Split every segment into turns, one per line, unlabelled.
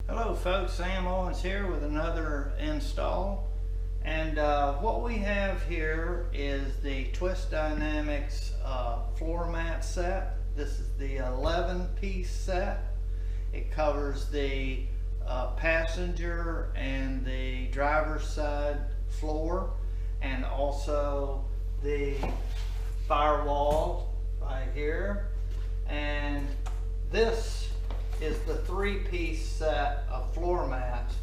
Hello folks, Sam Owens here with another install, and what we have here is the Twist Dynamics floor mat set. This is the 11-piece set. It covers the passenger and the driver's side floor, and also the firewall right here. And this is the 3-piece set of floor mats,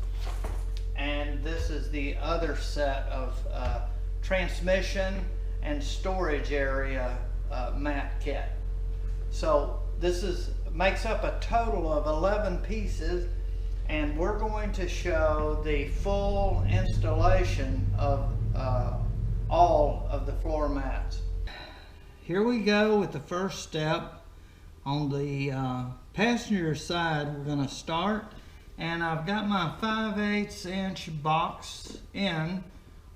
and this is the other set of transmission and storage area mat kit. So this makes up a total of 11 pieces, and we're going to show the full installation of all of the floor mats. Here we go with the first step. On the passenger side, we're going to start, and I've got my 5/8 inch box in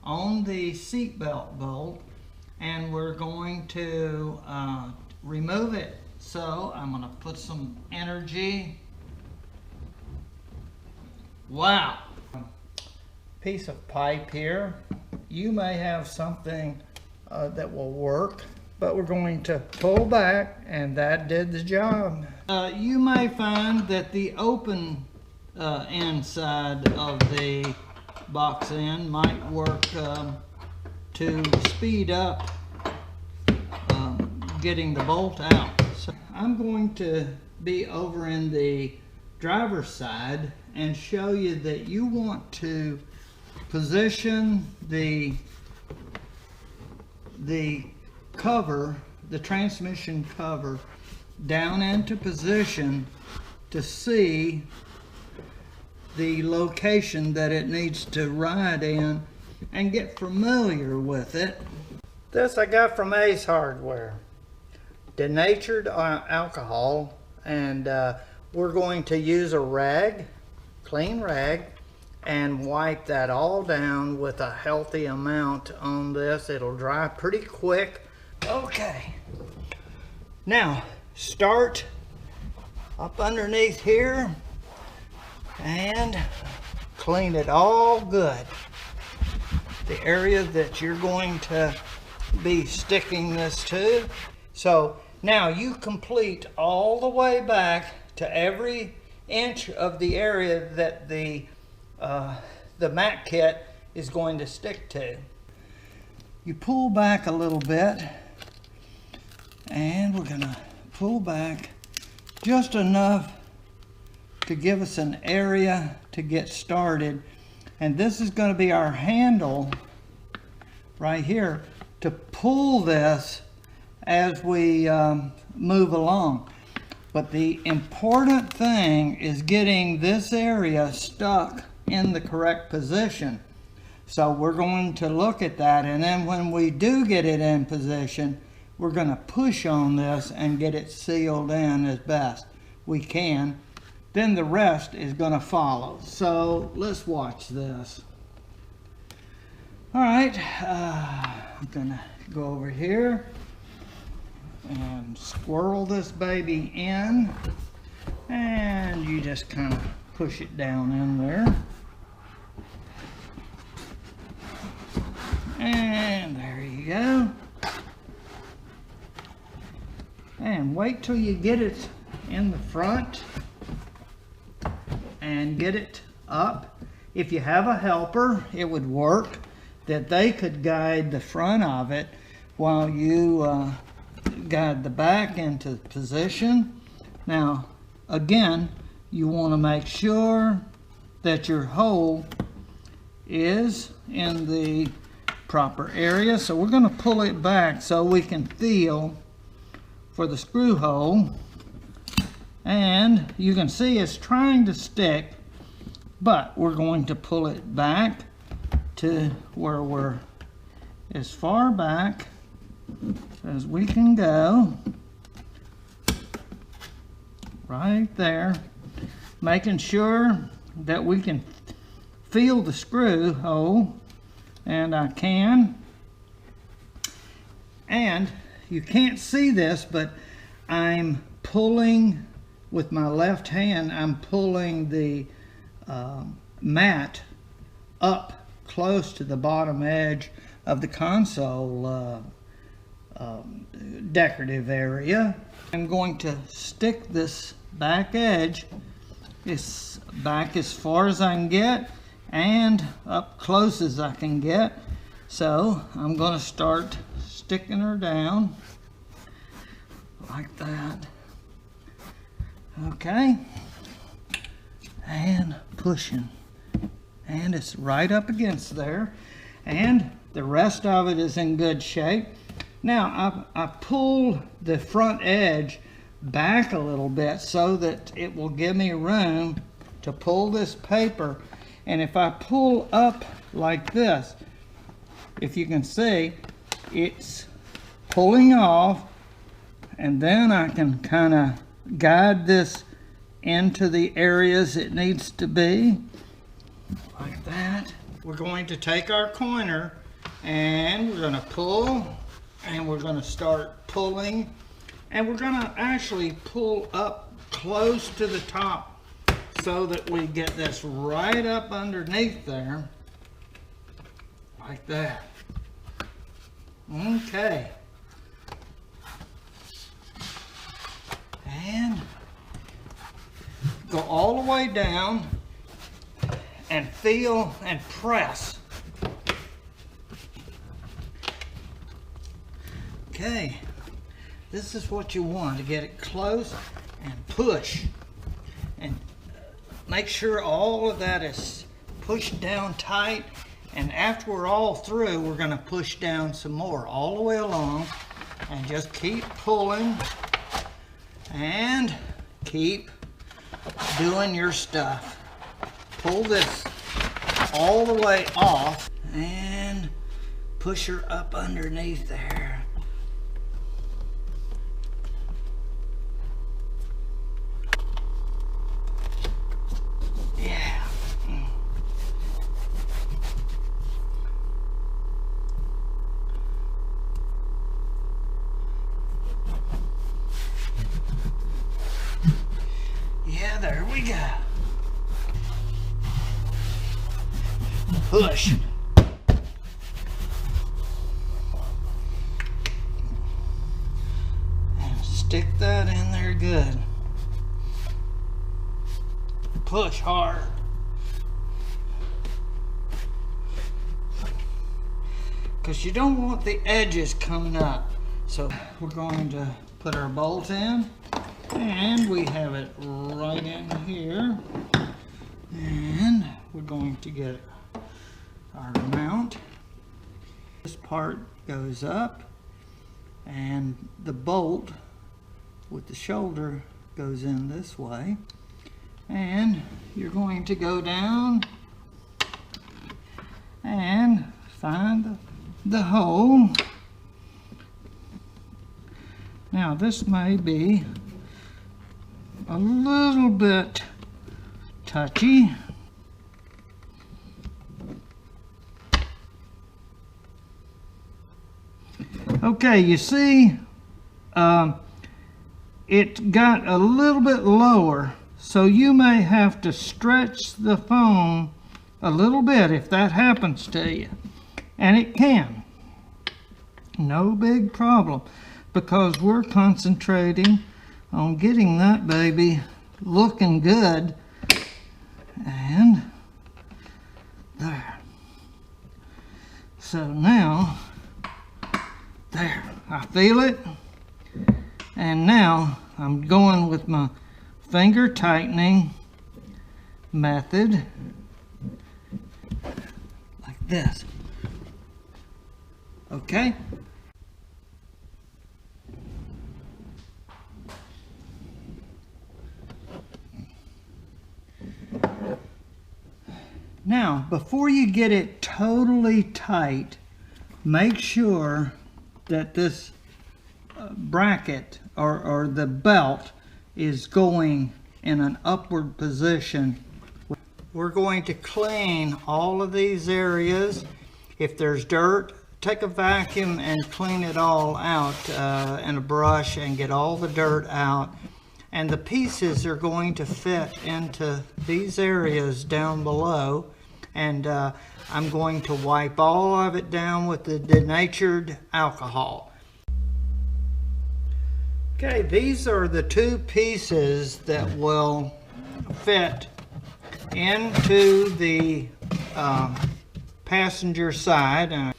on the seatbelt bolt, and we're going to remove it. So I'm going to put some energy. Wow! Piece of pipe here. You may have something that will work, but we're going to pull back, and that did the job. You may find that the open inside of the box end might work to speed up getting the bolt out. So I'm going to be over in the driver's side and show you that you want to position the cover, the transmission cover, down into position to see the location that it needs to ride in and get familiar with it. This I got from Ace Hardware. Denatured alcohol, and we're going to use a rag, clean rag, and wipe that all down with a healthy amount on this. It'll dry pretty quick. Okay, now start up underneath here and clean it all good. The area that you're going to be sticking this to. So now you complete all the way back to every inch of the area that the mat kit is going to stick to. You pull back a little bit, and we're gonna pull back just enough to give us an area to get started. And this is going to be our handle right here to pull this as we move along. But the important thing is getting this area stuck in the correct position. So we're going to look at that, and then when we do get it in position, we're going to push on this and get it sealed in as best we can. Then the rest is going to follow. So let's watch this. All right, I'm going to go over here and squirrel this baby in, and you just kind of push it down in there. And there you go. And wait till you get it in the front and get it up. If you have a helper, it would work that they could guide the front of it while you guide the back into position. Now, again, you want to make sure that your hole is in the proper area. So we're going to pull it back so we can feel for the screw hole, and you can see it's trying to stick, but we're going to pull it back to where we're as far back as we can go, right there, making sure that we can feel the screw hole, and I can. And you can't see this, but I'm pulling with my left hand, I'm pulling the mat up close to the bottom edge of the console decorative area. I'm going to stick this back edge back as far as I can get and up close as I can get. So I'm going to start sticking her down like that. Okay, and pushing, and it's right up against there, and the rest of it is in good shape. Now I pulled the front edge back a little bit so that it will give me room to pull this paper, and if I pull up like this, if you can see, it's pulling off, and then I can kind of guide this into the areas it needs to be, like that. We're going to take our coiner and we're going to pull, and we're going to start pulling, and we're going to actually pull up close to the top so that we get this right up underneath there, like that. Okay. And go all the way down and feel and press. Okay, this is what you want, to get it close and push, and make sure all of that is pushed down tight, and after we're all through, we're going to push down some more all the way along, and just keep pulling and keep doing your stuff. Pull this all the way off and push her up underneath there. Yeah. Yeah, there we go. Push. And stick that in there good. Push hard. Because you don't want the edges coming up. So we're going to put our bolt in, and we have it right in here, and we're going to get our mount. This part goes up, and the bolt with the shoulder goes in this way, and you're going to go down and find the hole. Now this may be a little bit touchy. Okay, you see, it got a little bit lower, so you may have to stretch the foam a little bit if that happens to you. And it can. No big problem, because we're concentrating on getting that baby looking good. And there. So now, there, I feel it. And now I'm going with my finger tightening method, like this. Okay? Now, before you get it totally tight, make sure that this bracket or the belt is going in an upward position. We're going to clean all of these areas. If there's dirt, take a vacuum and clean it all out in a brush and get all the dirt out. and the pieces are going to fit into these areas down below, and I'm going to wipe all of it down with the denatured alcohol. Okay, these are the two pieces that will fit into the passenger side,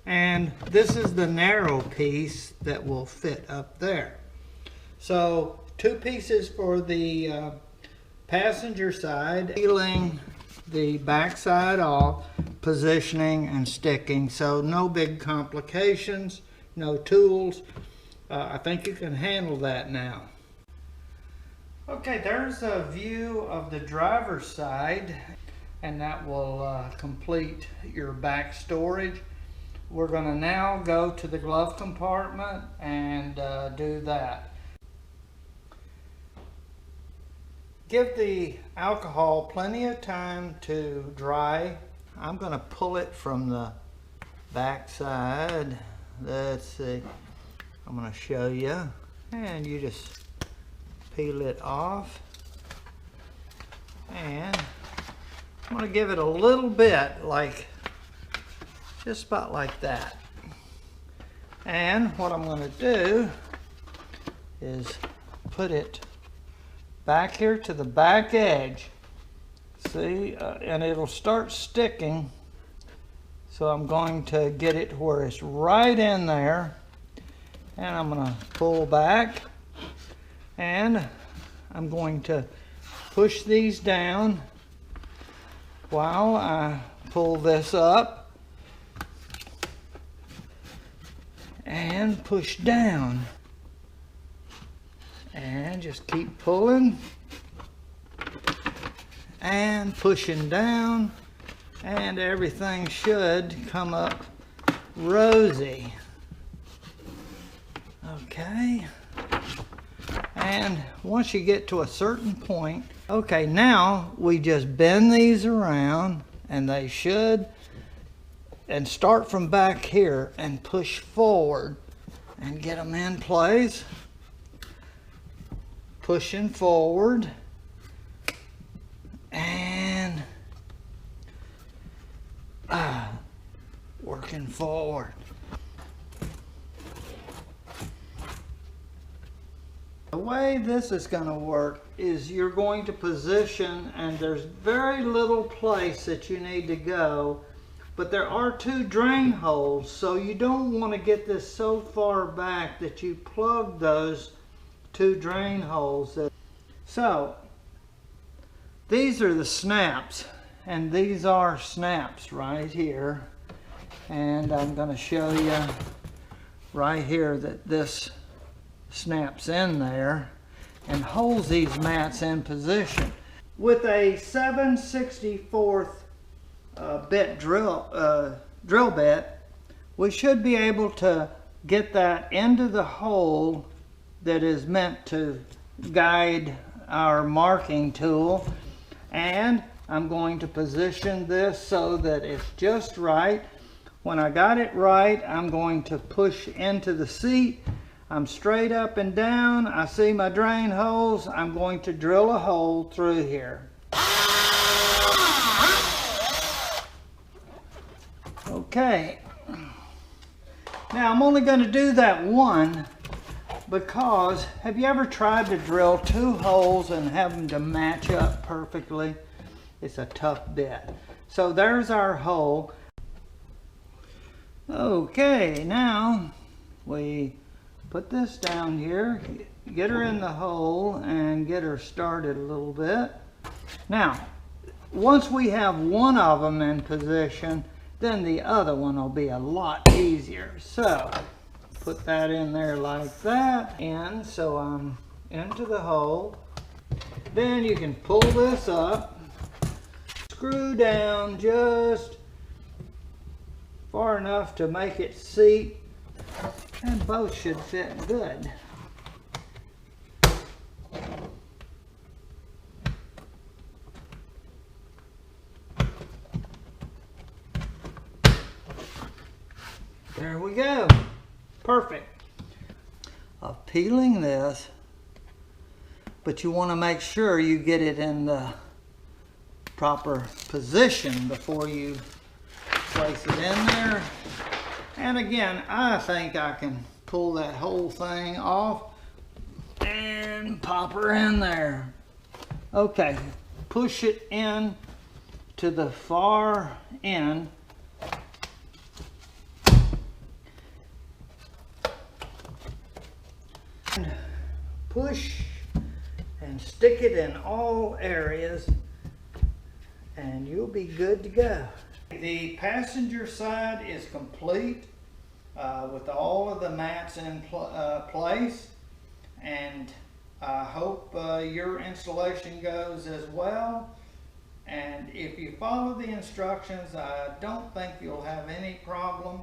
and this is the narrow piece that will fit up there. So two pieces for the passenger side, peeling the back side off, positioning and sticking, so no big complications, no tools. I think you can handle that now. Okay, there's a view of the driver's side, and that will complete your back storage. We're going to now go to the glove compartment and do that. Give the alcohol plenty of time to dry. I'm going to pull it from the back side. Let's see. I'm going to show you, and you just peel it off, and I'm going to give it a little bit, like just about like that. And what I'm going to do is put it back here to the back edge. See, and it'll start sticking, so I'm going to get it where it's right in there, and I'm going to pull back, and I'm going to push these down while I pull this up and push down, and just keep pulling and pushing down, and everything should come up rosy. Okay, and once you get to a certain point, okay, now we just bend these around, and they should, and start from back here and push forward and get them in place, pushing forward and working forward. The way this is going to work is you're going to position, and there's very little place that you need to go, but there are two drain holes, so you don't want to get this so far back that you plug those two drain holes. So these are the snaps, and these are snaps right here, and I'm going to show you right here that this snaps in there and holds these mats in position. With a 7/64 bit drill bit, we should be able to get that into the hole that is meant to guide our marking tool, and I'm going to position this so that it's just right. When I got it right, I'm going to push into the seat. I'm straight up and down. I see my drain holes. I'm going to drill a hole through here. Okay. Now I'm only going to do that one because, have you ever tried to drill two holes and have them to match up perfectly? It's a tough bit. So there's our hole. Okay, now we put this down here, get her in the hole and get her started a little bit. Now, once we have one of them in position, then the other one will be a lot easier. So, put that in there like that, and so I'm into the hole. Then you can pull this up, screw down just far enough to make it seat, and both should fit good. There we go. Perfect. Of peeling this but you want to make sure you get it in the proper position before you place it in there. And again, I think I can pull that whole thing off and pop her in there. Okay, push it in to the far end. And push and stick it in all areas and you'll be good to go. The passenger side is complete with all of the mats in place, and I hope your installation goes as well. And if you follow the instructions, I don't think you'll have any problem.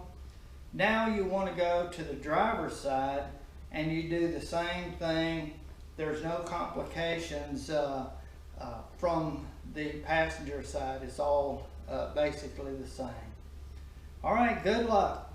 Now you want to go to the driver's side and you do the same thing. There's no complications from the passenger side. It's all basically the same. All right, good luck.